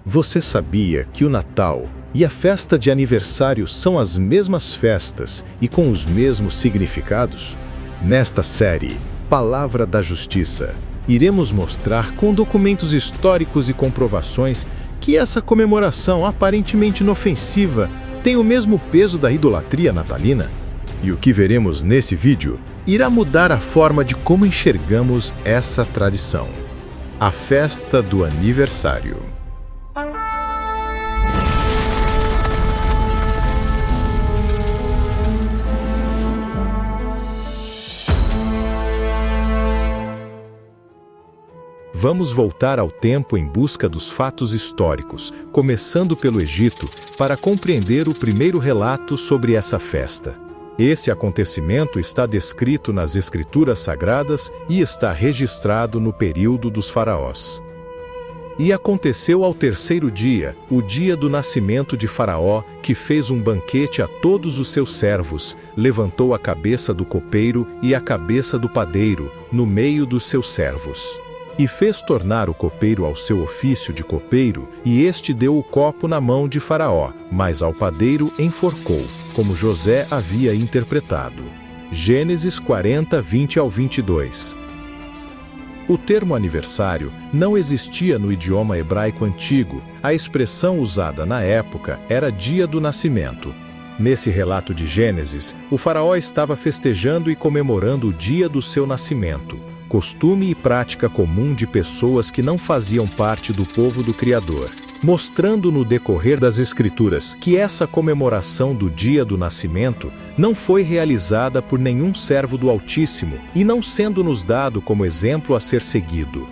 Você sabia que o Natal e a festa de aniversário são as mesmas festas e com os mesmos significados? Nesta série, Palavra da Justiça, iremos mostrar com documentos históricos e comprovações que essa comemoração aparentemente inofensiva tem o mesmo peso da idolatria natalina. E o que veremos nesse vídeo irá mudar a forma de como enxergamos essa tradição. A festa do aniversário. Vamos voltar ao tempo em busca dos fatos históricos, começando pelo Egito, para compreender o primeiro relato sobre essa festa. Esse acontecimento está descrito nas Escrituras Sagradas e está registrado no período dos faraós. E aconteceu ao terceiro dia, o dia do nascimento de Faraó, que fez um banquete a todos os seus servos, levantou a cabeça do copeiro e a cabeça do padeiro, no meio dos seus servos. E fez tornar o copeiro ao seu ofício de copeiro, e este deu o copo na mão de Faraó, mas ao padeiro enforcou, como José havia interpretado. Gênesis 40, 20 ao 22. O termo aniversário não existia no idioma hebraico antigo. A expressão usada na época era dia do nascimento. Nesse relato de Gênesis, o faraó estava festejando e comemorando o dia do seu nascimento, costume e prática comum de pessoas que não faziam parte do povo do Criador, mostrando no decorrer das Escrituras que essa comemoração do dia do nascimento não foi realizada por nenhum servo do Altíssimo e não sendo nos dado como exemplo a ser seguido.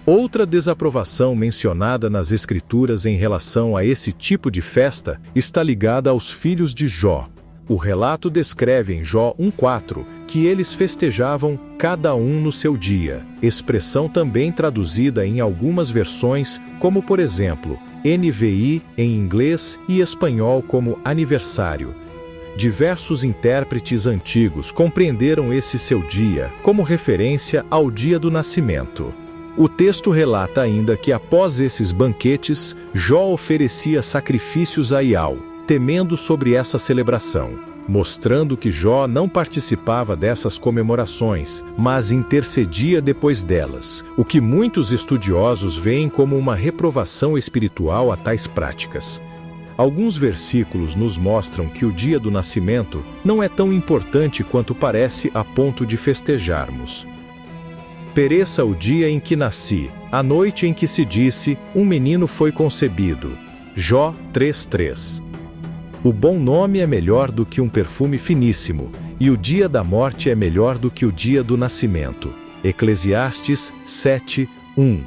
Outra desaprovação mencionada nas Escrituras em relação a esse tipo de festa está ligada aos filhos de Jó. O relato descreve em Jó 1:4 que eles festejavam cada um no seu dia, expressão também traduzida em algumas versões, como por exemplo, NVI em inglês e espanhol como aniversário. Diversos intérpretes antigos compreenderam esse seu dia como referência ao dia do nascimento. O texto relata ainda que após esses banquetes, Jó oferecia sacrifícios a Iau, temendo sobre essa celebração, mostrando que Jó não participava dessas comemorações, mas intercedia depois delas, o que muitos estudiosos veem como uma reprovação espiritual a tais práticas. Alguns versículos nos mostram que o dia do nascimento não é tão importante quanto parece a ponto de festejarmos. Pereça o dia em que nasci, a noite em que se disse, um menino foi concebido. Jó 3:3. O bom nome é melhor do que um perfume finíssimo, e o dia da morte é melhor do que o dia do nascimento. Eclesiastes 7:1.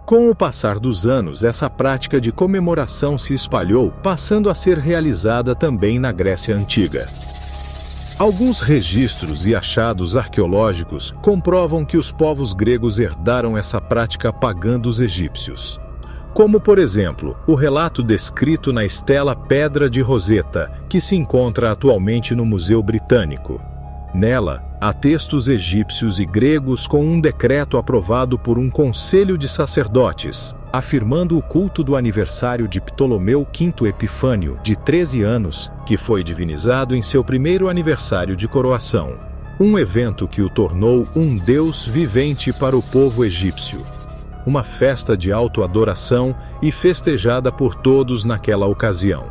Com o passar dos anos, essa prática de comemoração se espalhou, passando a ser realizada também na Grécia Antiga. Alguns registros e achados arqueológicos comprovam que os povos gregos herdaram essa prática pagã dos egípcios. Como, por exemplo, o relato descrito na estela Pedra de Roseta, que se encontra atualmente no Museu Britânico. Nela, há textos egípcios e gregos com um decreto aprovado por um conselho de sacerdotes, afirmando o culto do aniversário de Ptolomeu V Epifânio, de 13 anos, que foi divinizado em seu primeiro aniversário de coroação. Um evento que o tornou um deus vivente para o povo egípcio. Uma festa de autoadoração e festejada por todos naquela ocasião.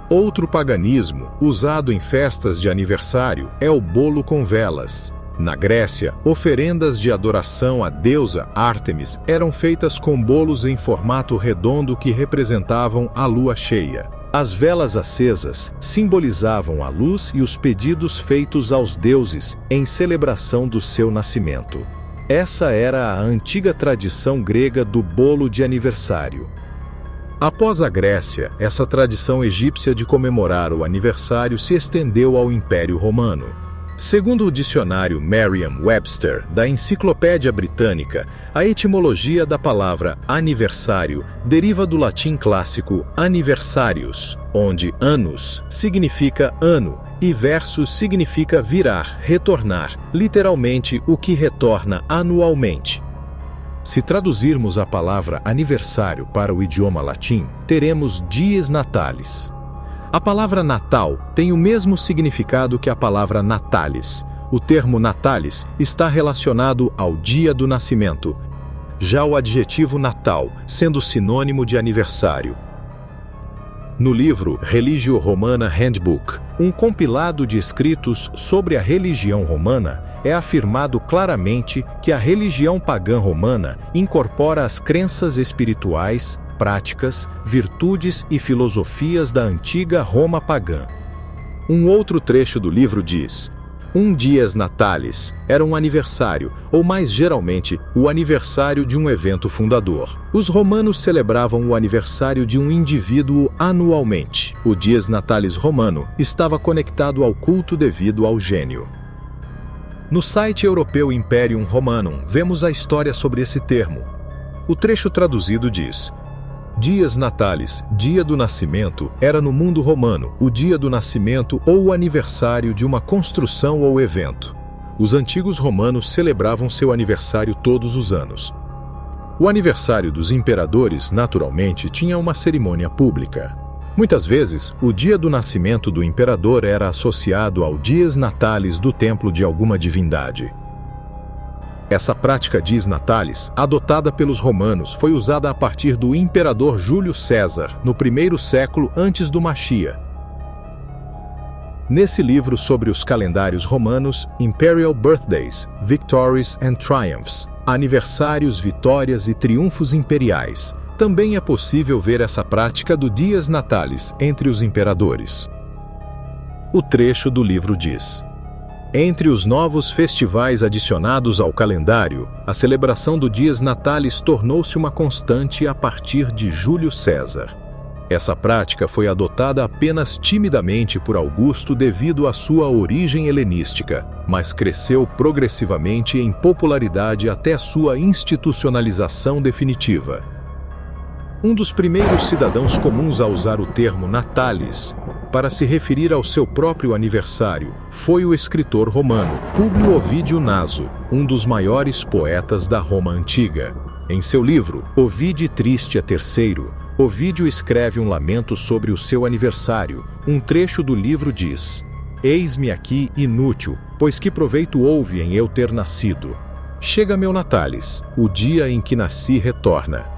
Outro paganismo, usado em festas de aniversário, é o bolo com velas. Na Grécia, oferendas de adoração à deusa Ártemis eram feitas com bolos em formato redondo que representavam a lua cheia. As velas acesas simbolizavam a luz e os pedidos feitos aos deuses em celebração do seu nascimento. Essa era a antiga tradição grega do bolo de aniversário. Após a Grécia, essa tradição egípcia de comemorar o aniversário se estendeu ao Império Romano. Segundo o dicionário Merriam-Webster, da Enciclopédia Britânica, a etimologia da palavra aniversário deriva do latim clássico anniversarius, onde annus significa ano e versus significa virar, retornar, literalmente o que retorna anualmente. Se traduzirmos a palavra aniversário para o idioma latim, teremos dies natalis. A palavra Natal tem o mesmo significado que a palavra natalis. O termo natalis está relacionado ao dia do nascimento, já o adjetivo Natal sendo sinônimo de aniversário. No livro Religio Romana Handbook, um compilado de escritos sobre a religião romana, é afirmado claramente que a religião pagã romana incorpora as crenças espirituais, práticas, virtudes e filosofias da antiga Roma pagã. Um outro trecho do livro diz: dies natalis era um aniversário, ou mais geralmente, o aniversário de um evento fundador. Os romanos celebravam o aniversário de um indivíduo anualmente. O dies natalis romano estava conectado ao culto devido ao gênio. No site europeu Imperium Romanum, vemos a história sobre esse termo. O trecho traduzido diz: dies natalis, dia do nascimento, era no mundo romano o dia do nascimento ou o aniversário de uma construção ou evento. Os antigos romanos celebravam seu aniversário todos os anos. O aniversário dos imperadores, naturalmente, tinha uma cerimônia pública. Muitas vezes, o dia do nascimento do imperador era associado ao dies natalis do templo de alguma divindade. Essa prática dies natalis, adotada pelos romanos, foi usada a partir do imperador Júlio César, no primeiro século antes do Machia. Nesse livro sobre os calendários romanos, Imperial Birthdays, Victories and Triumphs, aniversários, vitórias e triunfos imperiais, também é possível ver essa prática do dies natalis entre os imperadores. O trecho do livro diz: entre os novos festivais adicionados ao calendário, a celebração do dies natalis tornou-se uma constante a partir de Júlio César. Essa prática foi adotada apenas timidamente por Augusto devido à sua origem helenística, mas cresceu progressivamente em popularidade até sua institucionalização definitiva. Um dos primeiros cidadãos comuns a usar o termo natalis para se referir ao seu próprio aniversário foi o escritor romano Públio Ovídio Naso, um dos maiores poetas da Roma antiga. Em seu livro Ovidi Tristia III, Ovídio escreve um lamento sobre o seu aniversário. Um trecho do livro diz: eis-me aqui inútil, pois que proveito houve em eu ter nascido? Chega meu natalis, o dia em que nasci retorna.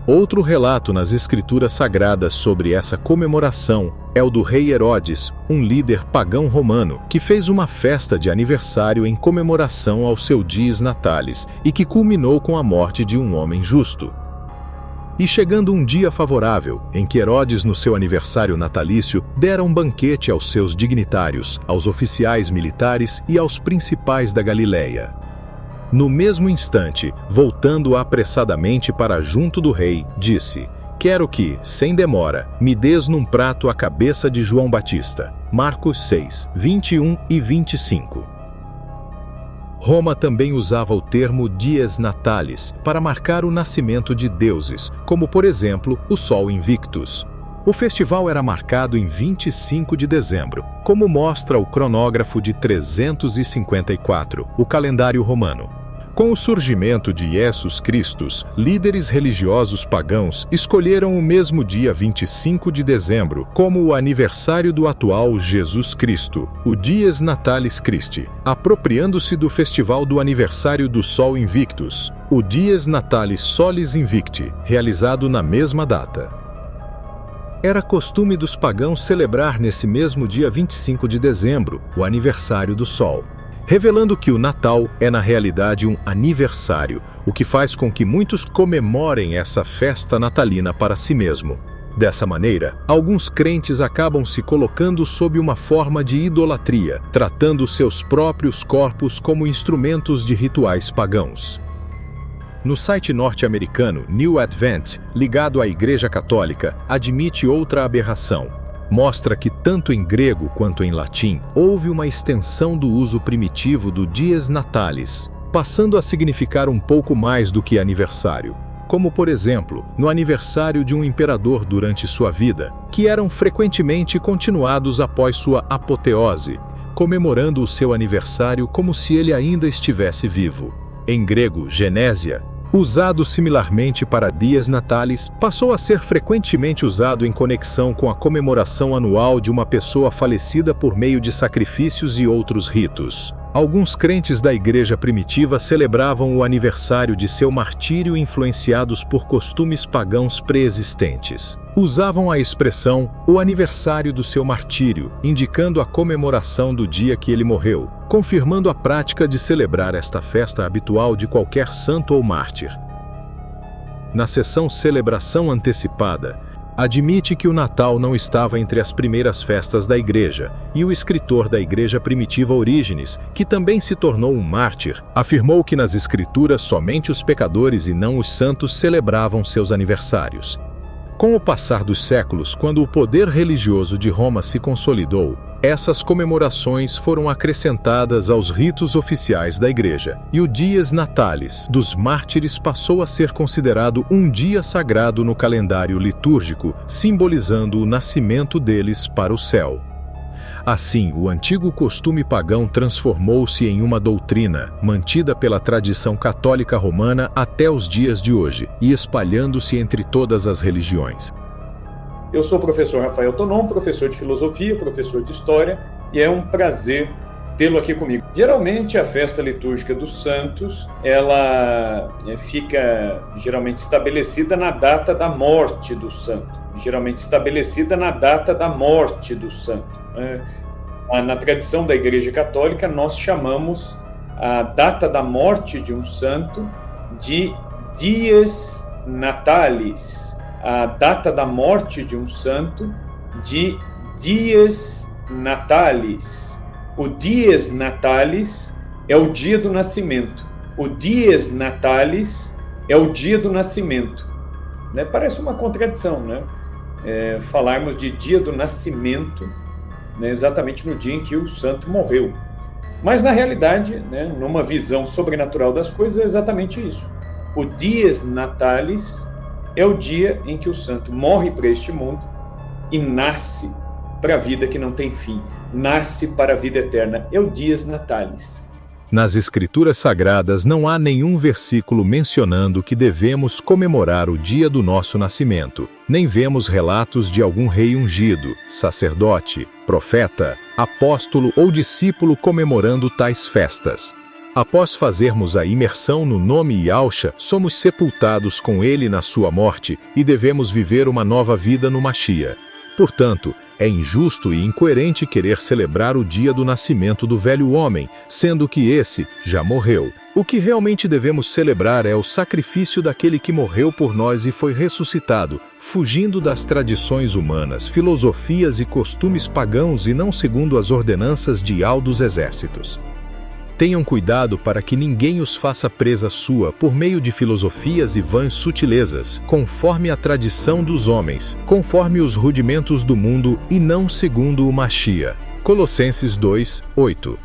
Outro relato nas escrituras sagradas sobre essa comemoração é o do rei Herodes, um líder pagão romano, que fez uma festa de aniversário em comemoração ao seu dies natalis e que culminou com a morte de um homem justo. E chegando um dia favorável, em que Herodes, no seu aniversário natalício, dera um banquete aos seus dignitários, aos oficiais militares e aos principais da Galileia. No mesmo instante, voltando apressadamente para junto do rei, disse: quero que, sem demora, me des num prato a cabeça de João Batista. Marcos 6, 21 e 25. Roma também usava o termo dies natalis para marcar o nascimento de deuses, como por exemplo o Sol Invictus. O festival era marcado em 25 de dezembro, como mostra o cronógrafo de 354, o calendário romano. Com o surgimento de Jesus Christus, líderes religiosos pagãos escolheram o mesmo dia 25 de dezembro como o aniversário do atual Jesus Cristo, o Dies Natalis Christi, apropriando-se do festival do aniversário do Sol Invictus, o Dies Natalis Solis Invicti, realizado na mesma data. Era costume dos pagãos celebrar nesse mesmo dia 25 de dezembro, o aniversário do Sol, revelando que o Natal é na realidade um aniversário, o que faz com que muitos comemorem essa festa natalina para si mesmo. Dessa maneira, alguns crentes acabam se colocando sob uma forma de idolatria, tratando seus próprios corpos como instrumentos de rituais pagãos. No site norte-americano New Advent, ligado à Igreja Católica, admite outra aberração. Mostra que tanto em grego quanto em latim houve uma extensão do uso primitivo do dies natalis, passando a significar um pouco mais do que aniversário. Como, por exemplo, no aniversário de um imperador durante sua vida, que eram frequentemente continuados após sua apoteose, comemorando o seu aniversário como se ele ainda estivesse vivo. Em grego, genésia, Usado similarmente para Dies Natalis, passou a ser frequentemente usado em conexão com a comemoração anual de uma pessoa falecida por meio de sacrifícios e outros ritos. Alguns crentes da igreja primitiva celebravam o aniversário de seu martírio influenciados por costumes pagãos pré-existentes. Usavam a expressão "o aniversário do seu martírio", indicando a comemoração do dia que ele morreu, confirmando a prática de celebrar esta festa habitual de qualquer santo ou mártir. Na seção Celebração Antecipada, admite que o Natal não estava entre as primeiras festas da igreja, e o escritor da igreja primitiva Orígenes, que também se tornou um mártir, afirmou que nas escrituras somente os pecadores e não os santos celebravam seus aniversários. Com o passar dos séculos, quando o poder religioso de Roma se consolidou, essas comemorações foram acrescentadas aos ritos oficiais da igreja, e o Dies Natalis dos mártires passou a ser considerado um dia sagrado no calendário litúrgico, simbolizando o nascimento deles para o céu. Assim, o antigo costume pagão transformou-se em uma doutrina, mantida pela tradição católica romana até os dias de hoje, e espalhando-se entre todas as religiões. Eu sou o professor Rafael Tonon, professor de filosofia, professor de história, e é um prazer tê-lo aqui comigo. Geralmente a festa litúrgica dos santos, ela fica geralmente estabelecida na data da morte do santo. Na tradição da Igreja Católica, nós chamamos a data da morte de um santo de Dies Natalis. A data da morte de um santo de Dies Natalis. O Dies Natalis é o dia do nascimento. O Dies Natalis é o dia do nascimento. Né? Parece uma contradição, né? Falarmos de dia do nascimento, né, exatamente no dia em que o santo morreu. Mas, na realidade, né, numa visão sobrenatural das coisas, é exatamente isso. O Dies Natalis é o dia em que o santo morre para este mundo e nasce para a vida que não tem fim, nasce para a vida eterna. É o Dies Natalis. Nas Escrituras Sagradas não há nenhum versículo mencionando que devemos comemorar o dia do nosso nascimento, nem vemos relatos de algum rei ungido, sacerdote, profeta, apóstolo ou discípulo comemorando tais festas. Após fazermos a imersão no nome Yahshua, somos sepultados com ele na sua morte e devemos viver uma nova vida no Mashiach. Portanto, é injusto e incoerente querer celebrar o dia do nascimento do velho homem, sendo que esse já morreu. O que realmente devemos celebrar é o sacrifício daquele que morreu por nós e foi ressuscitado, fugindo das tradições humanas, filosofias e costumes pagãos e não segundo as ordenanças de Yahweh dos exércitos. Tenham cuidado para que ninguém os faça presa sua por meio de filosofias e vãs sutilezas, conforme a tradição dos homens, conforme os rudimentos do mundo e não segundo o Mashiach. Colossenses 2:8.